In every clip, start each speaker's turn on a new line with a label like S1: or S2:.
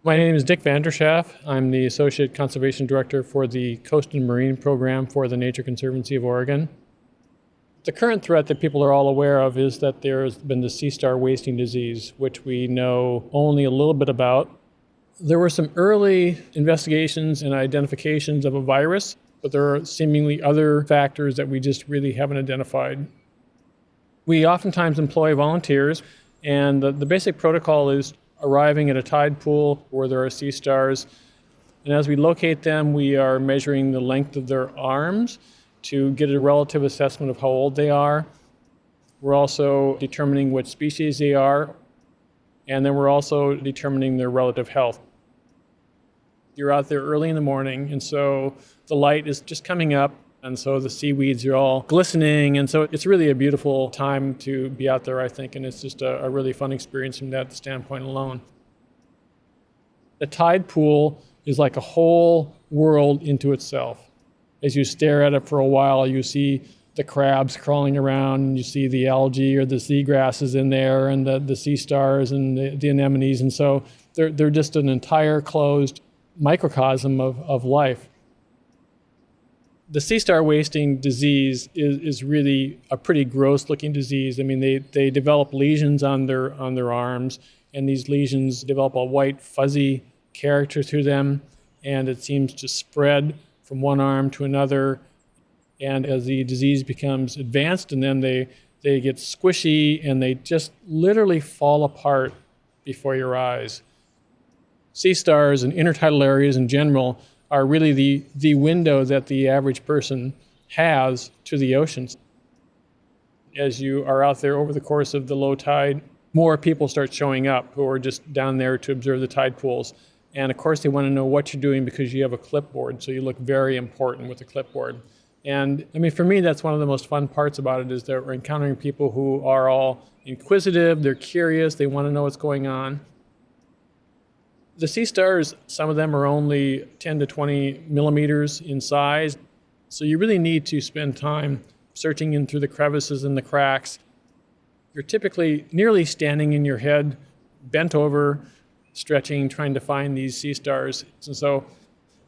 S1: My name is Dick Vander Schaaf. I'm the Associate Conservation Director for the Coast and Marine Program for the Nature Conservancy of Oregon. The current threat that people are all aware of is that there's been the sea star wasting disease, which we know only a little bit about. There were some early investigations and identifications of a virus, but there are seemingly other factors that we just really haven't identified. We oftentimes employ volunteers, and the basic protocol is arriving at a tide pool where there are sea stars. And as we locate them, we are measuring the length of their arms to get a relative assessment of how old they are. We're also determining which species they are, and then we're also determining their relative health. You're out there early in the morning, and so the light is just coming up, and so the seaweeds are all glistening, and so it's really a beautiful time to be out there, I think, and it's just a really fun experience from that standpoint alone. The tide pool is like a whole world into itself. As you stare at it for a while, you see the crabs crawling around, and you see the algae or the seagrasses in there, and the sea stars and the anemones, and so they're just an entire closed microcosm of life. The sea star wasting disease is really a pretty gross looking disease. I mean, they develop lesions on their arms, and these lesions develop a white fuzzy character to them, and it seems to spread from one arm to another. And as the disease becomes advanced in them, they get squishy and they just literally fall apart before your eyes. Sea stars and intertidal areas in general are really the window that the average person has to the oceans. As you are out there over the course of the low tide, more people start showing up who are just down there to observe the tide pools. And of course they want to know what you're doing because you have a clipboard, so you look very important with a clipboard. And I mean, for me, that's one of the most fun parts about it, is that we're encountering people who are all inquisitive, they're curious, they want to know what's going on. The sea stars, some of them are only 10 to 20 millimeters in size, so you really need to spend time searching in through the crevices and the cracks. You're typically nearly standing in your head, bent over, stretching, trying to find these sea stars. And so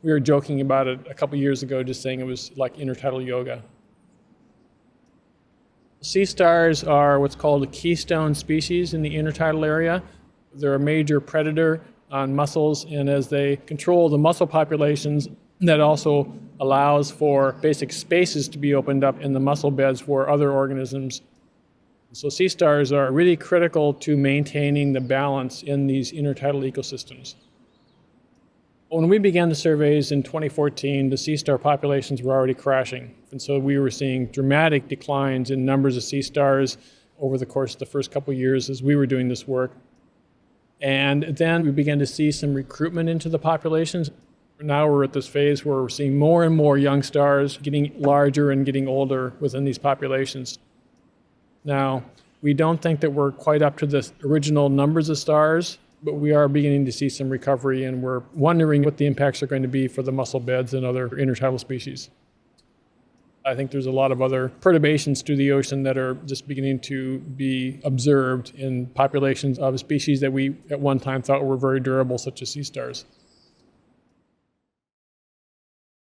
S1: we were joking about it a couple years ago, just saying it was like intertidal yoga. Sea stars are what's called a keystone species in the intertidal area. They're a major predator on mussels, and as they control the mussel populations, that also allows for basic spaces to be opened up in the mussel beds for other organisms. So sea stars are really critical to maintaining the balance in these intertidal ecosystems. When we began the surveys in 2014, the sea star populations were already crashing, and so we were seeing dramatic declines in numbers of sea stars over the course of the first couple of years as we were doing this work. And then we began to see some recruitment into the populations. Now we're at this phase where we're seeing more and more young stars getting larger and getting older within these populations. Now, we don't think that we're quite up to the original numbers of stars, but we are beginning to see some recovery, and we're wondering what the impacts are going to be for the mussel beds and other intertidal species. I think there's a lot of other perturbations to the ocean that are just beginning to be observed in populations of species that we at one time thought were very durable, such as sea stars.